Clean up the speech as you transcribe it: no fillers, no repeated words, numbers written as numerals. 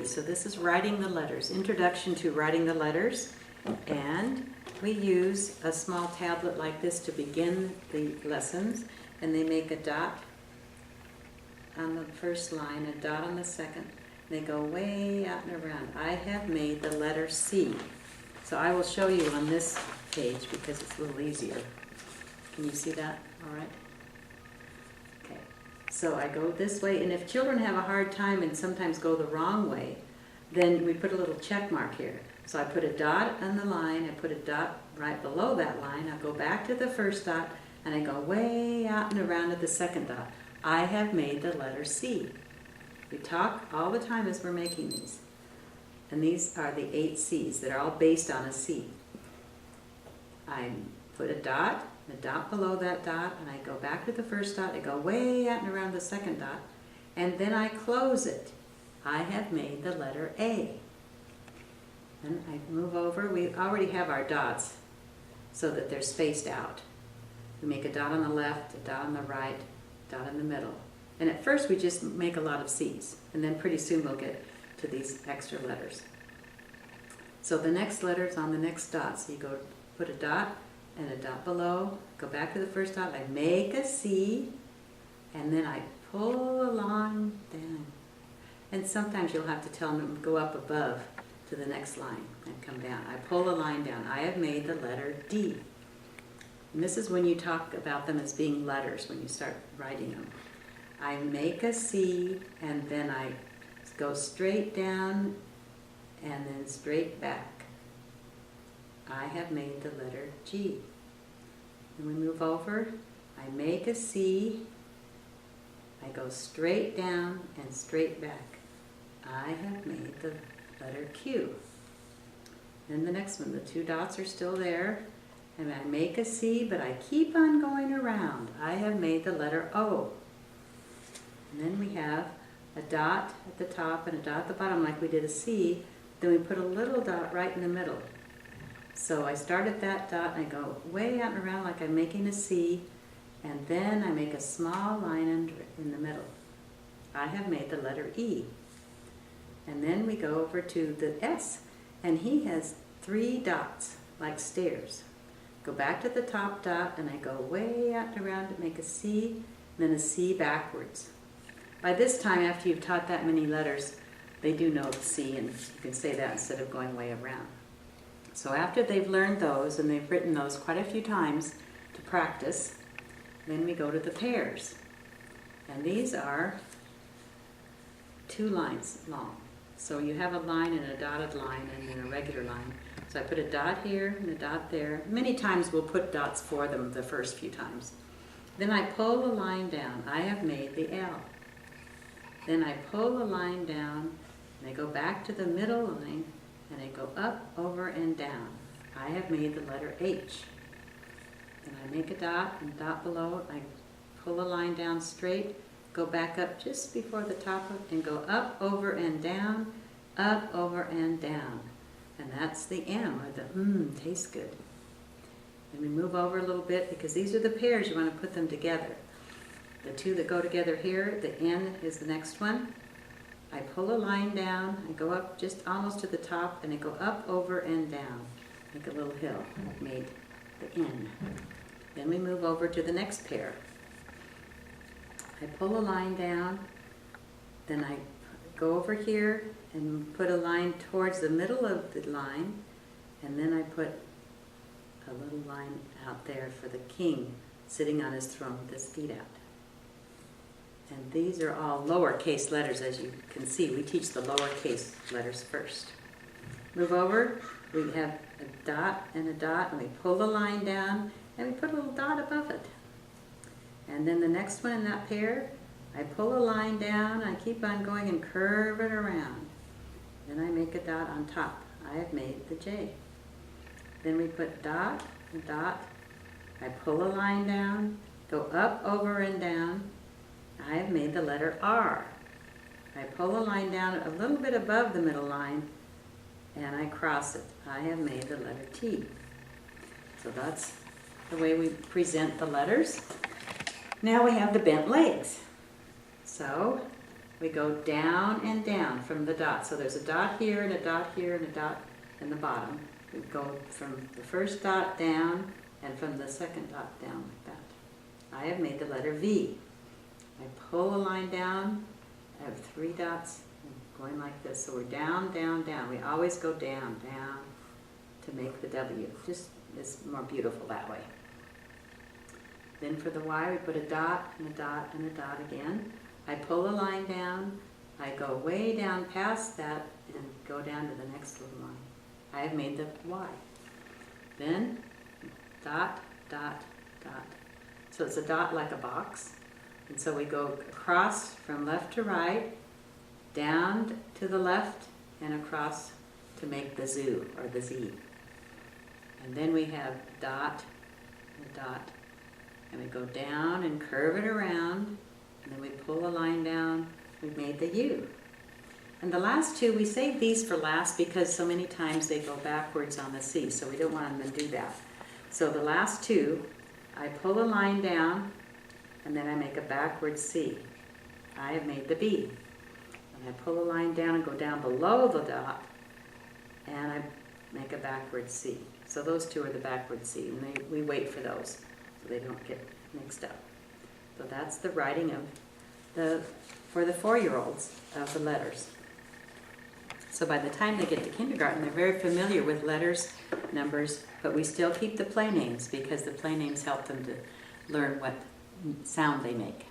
3. So this is writing the letters, Introduction to Writing the Letters. And we use a small tablet like this to begin the lessons. And they make a dot on the first line, a dot on the second. They go way out and around. I have made the letter C. So I will show you on this page because it's a little easier. Can you see that? All right. Okay. So I go this way, and if children have a hard time and sometimes go the wrong way, then we put a little check mark here. So I put a dot on the line, I put a dot right below that line, I go back to the first dot, and I go way out and around to the second dot. I have made the letter C. We talk all the time as we're making these. And these are the 8 C's that are all based on a C. I put a dot below that dot, and I go back to the first dot, I go way out and around the second dot, and then I close it. I have made the letter A. And I move over. We already have our dots so that they're spaced out. We make a dot on the left, a dot on the right, a dot in the middle. And at first we just make a lot of C's, and then pretty soon we'll get to these extra letters. So the next letter is on the next dot. So you go put a dot and a dot below, go back to the first dot, I make a C, and then I pull a line down. And sometimes you'll have to tell them to go up above to the next line and come down. I pull a line down. I have made the letter D. And this is when you talk about them as being letters, when you start writing them. I make a C, and then I go straight down and then straight back. I have made the letter G. And we move over. I make a C. I go straight down and straight back. I have made the letter Q. Then the next one, the 2 dots are still there. And I make a C, but I keep on going around. I have made the letter O. And then we have a dot at the top and a dot at the bottom like we did a C. Then we put a little dot right in the middle. So I start at that dot and I go way out and around like I'm making a C, and then I make a small line in the middle. I have made the letter E. And then we go over to the S, and he has 3 dots like stairs. Go back to the top dot and I go way out and around to make a C, and then a C backwards. By this time, after you've taught that many letters, they do know the C, and you can say that instead of going way around. So after they've learned those, and they've written those quite a few times to practice, then we go to the pairs. And these are 2 lines long. So you have a line and a dotted line and then a regular line. So I put a dot here and a dot there. Many times we'll put dots for them the first few times. Then I pull a line down. I have made the L. Then I pull a line down, and I go back to the middle line, and I go up, over, and down. I have made the letter H. Then I make a dot and dot below. I pull a line down straight, go back up just before the top of, and go up, over, and down, up, over, and down. And that's the M, or the tastes good. And we move over a little bit because these are the pairs. You want to put them together. The 2 that go together here, the N is the next one. I pull a line down, I go up just almost to the top, and I go up, over, and down. Make a little hill. I've made the N. Then we move over to the next pair. I pull a line down, then I go over here and put a line towards the middle of the line, and then I put a little line out there for the king sitting on his throne with his feet out. And these are all lowercase letters, as you can see. We teach the lowercase letters first. Move over, we have a dot, and we pull the line down, and we put a little dot above it. And then the next one in that pair, I pull a line down, I keep on going and curve it around. Then I make a dot on top. I have made the J. Then we put dot, and dot, I pull a line down, go up, over, and down. I have made the letter R. I pull a line down a little bit above the middle line, and I cross it. I have made the letter T. So that's the way we present the letters. Now we have the bent legs. So we go down and down from the dot. So there's a dot here and a dot here and a dot in the bottom. We go from the first dot down and from the second dot down like that. I have made the letter V. I pull a line down, I have 3 dots going like this. So we're down, down, down. We always go down, down to make the W. Just it's more beautiful that way. Then for the Y, we put a dot and a dot and a dot again. I pull a line down, I go way down past that and go down to the next little line. I have made the Y. Then dot, dot, dot. So it's a dot like a box. And so we go across from left to right, down to the left, and across to make the zoo or the Z. And then we have dot, and dot, and we go down and curve it around, and then we pull a line down, we made the U. And the last 2, we save these for last because so many times they go backwards on the C, so we don't want them to do that. So the last 2, I pull a line down, and then I make a backward C. I have made the B. And I pull a line down and go down below the dot, and I make a backward C. So those 2 are the backward C, and we wait for those so they don't get mixed up. So that's the writing of for the 4-year-olds of the letters. So by the time they get to kindergarten, they're very familiar with letters, numbers, but we still keep the play names because the play names help them to learn what sound they make.